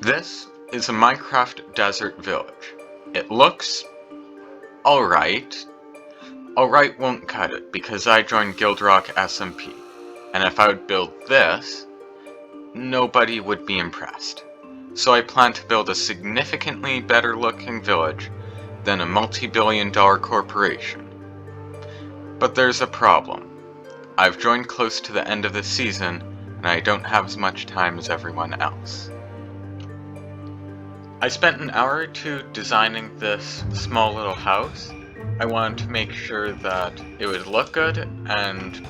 This is a Minecraft desert village. It looks alright. Alright won't cut it because I joined Guildrock SMP, and if I would build this, nobody would be impressed. So I plan to build a significantly better looking village than a multi-billion-dollar corporation. But there's a problem. I've joined close to the end of the season, and I don't have as much time as everyone else. I spent an hour or two designing this small little house. I wanted to make sure that it would look good, and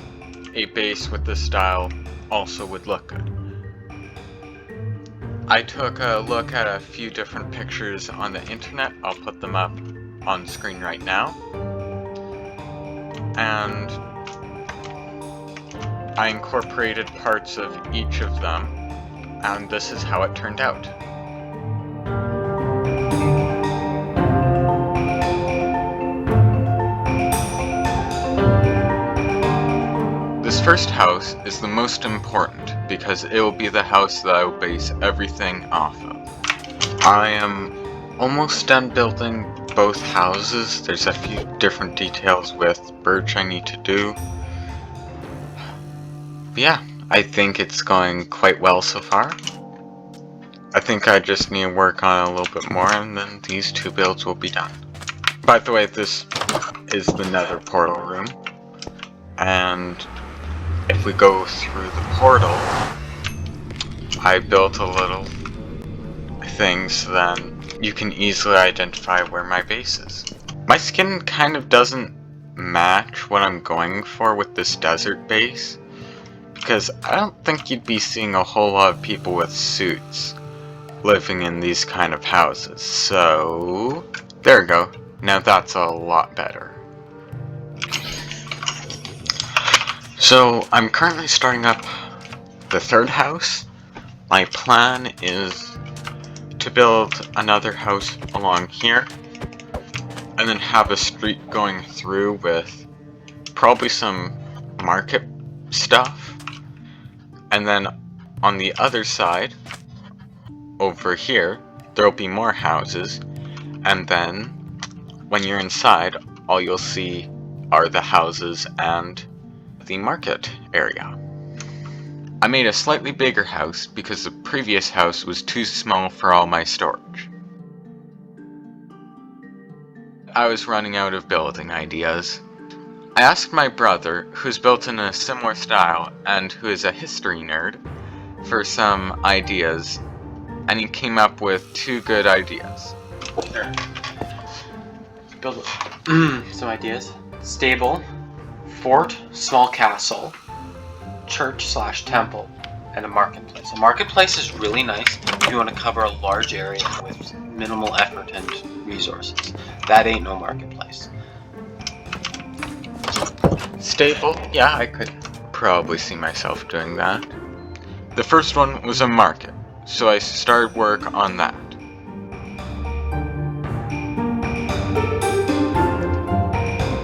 a base with this style also would look good. I took a look at a few different pictures on the internet. I'll put them up on screen right now. And I incorporated parts of each of them, and this is how it turned out. This first house is the most important because it will be the house that I will base everything off of. I am almost done building both houses. There's a few different details with birch I need to do. But yeah, I think it's going quite well so far. I think I just need to work on it a little bit more, and then these two builds will be done. By the way, this is the nether portal room, and if we go through the portal, I built a little thing so then you can easily identify where my base is. My skin kind of doesn't match what I'm going for with this desert base, because I don't think you'd be seeing a whole lot of people with suits living in these kind of houses. So, there we go. Now that's a lot better. So, I'm currently starting up the third house. My plan is to build another house along here, and then have a street going through with probably some market stuff. And then on the other side, over here, there will be more houses, and then when you're inside, all you'll see are the houses and the market area. I made a slightly bigger house because the previous house was too small for all my storage. I was running out of building ideas. I asked my brother, who's built in a similar style and who is a history nerd, for some ideas, and he came up with two good ideas. Sure. Build some ideas. Stable, fort, small castle, church/temple, and a marketplace. A marketplace is really nice if you want to cover a large area with minimal effort and resources. That ain't no marketplace. Stable, yeah, I could probably see myself doing that. The first one was a market, so I started work on that.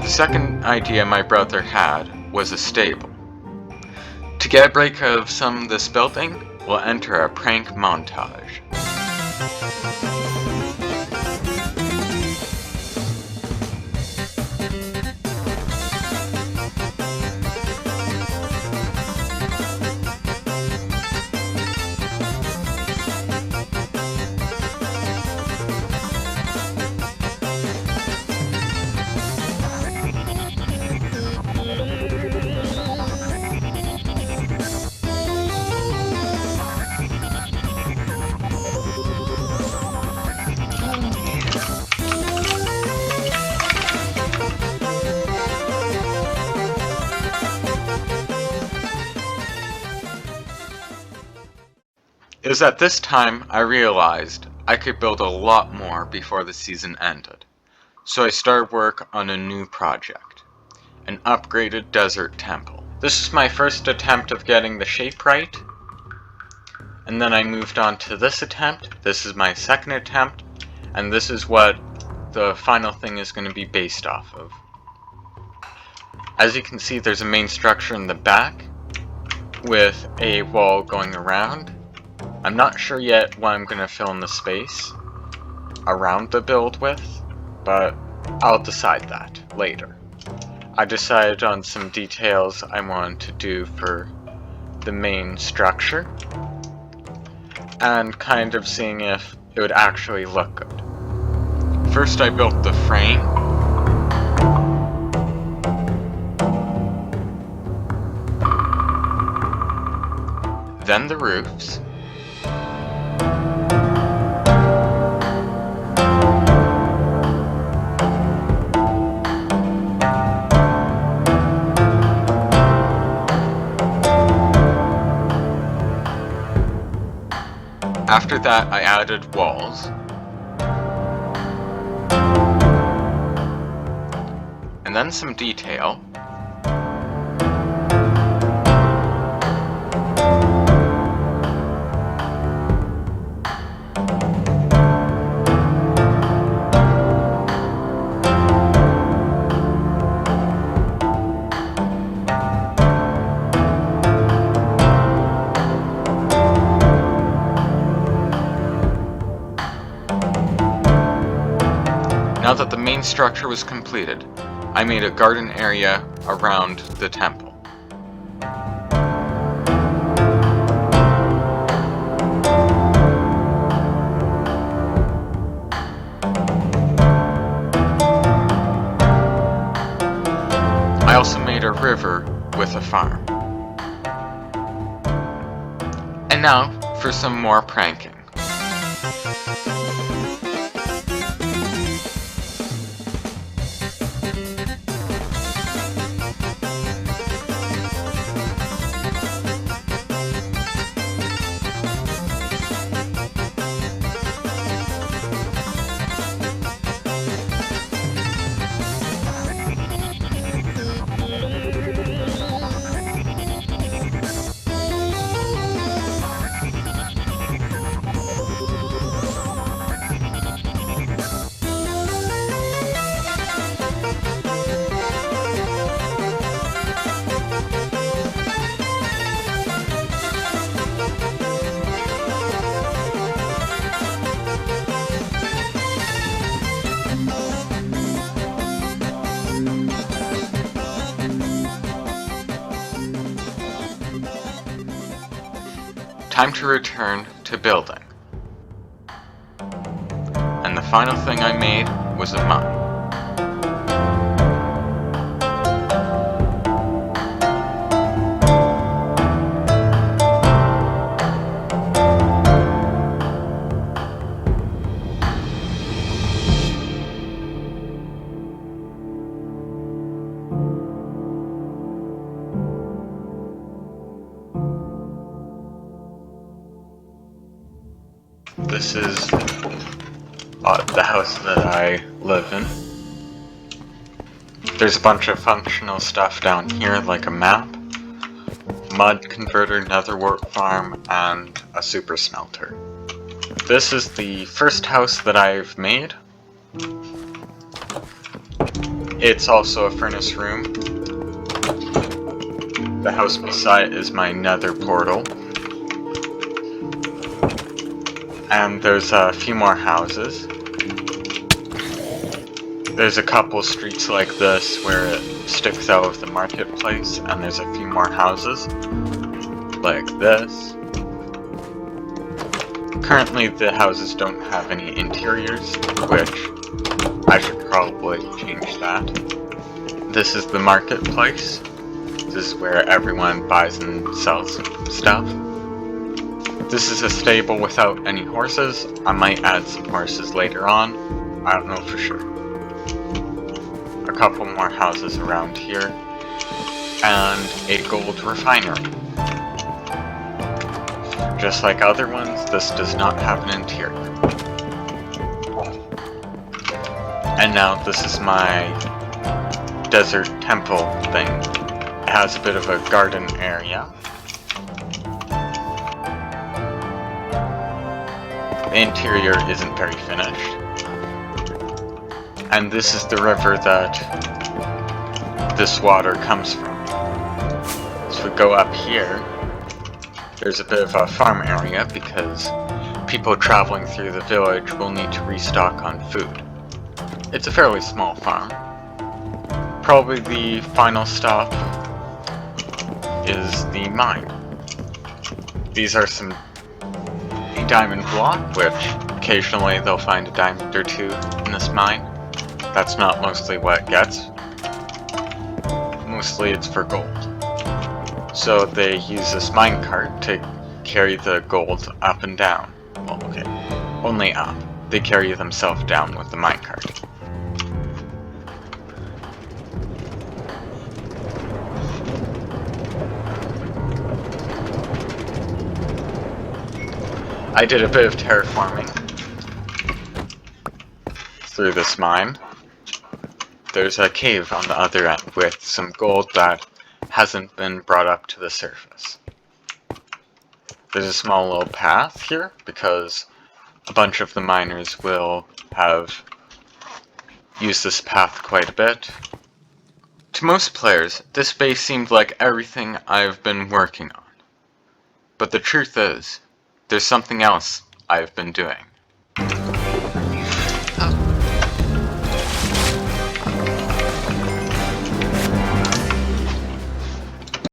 The second idea my brother had was a stable. To get a break of some of this building, we'll enter a prank montage. It was at this time I realized I could build a lot more before the season ended. So I started work on a new project, an upgraded desert temple. This is my first attempt of getting the shape right, and then I moved on to this attempt. This is my second attempt, and this is what the final thing is going to be based off of. As you can see, there's a main structure in the back with a wall going around, I'm not sure yet what I'm going to fill in the space around the build with, but I'll decide that later. I decided on some details I wanted to do for the main structure, and kind of seeing if it would actually look good. First I built the frame, then the roofs, after that I added walls, and then some detail, Now that the main structure was completed, I made a garden area around the temple. I also made a river with a farm. And now for some more pranking. Time to return to building. And the final thing I made was a mine. This is the house that I live in. There's a bunch of functional stuff down here, like a map, mud converter, nether wart farm, and a super smelter. This is the first house that I've made. It's also a furnace room. The house beside it is my nether portal. And there's a few more houses. There's a couple streets like this where it sticks out of the marketplace, and there's a few more houses like this. Currently the houses don't have any interiors, which I should probably change that. This is the marketplace. This is where everyone buys and sells stuff. This is a stable without any horses. I might add some horses later on. I don't know for sure. A couple more houses around here. And a gold refinery. Just like other ones, this does not have an interior. And now this is my desert temple thing. It has a bit of a garden area. The interior isn't very finished. And this is the river that this water comes from. So we go up here. There's a bit of a farm area because people traveling through the village will need to restock on food. It's a fairly small farm. Probably the final stop is the mine. These are a diamond block, which occasionally they'll find a diamond or two in this mine. That's not mostly what it gets. Mostly it's for gold. So they use this minecart to carry the gold up and down. Well, okay, only up. They carry themselves down with the minecart. I did a bit of terraforming through this mine. There's a cave on the other end with some gold that hasn't been brought up to the surface. There's a small little path here because a bunch of the miners will have used this path quite a bit. To most players, this base seemed like everything I've been working on. But the truth is, there's something else I've been doing.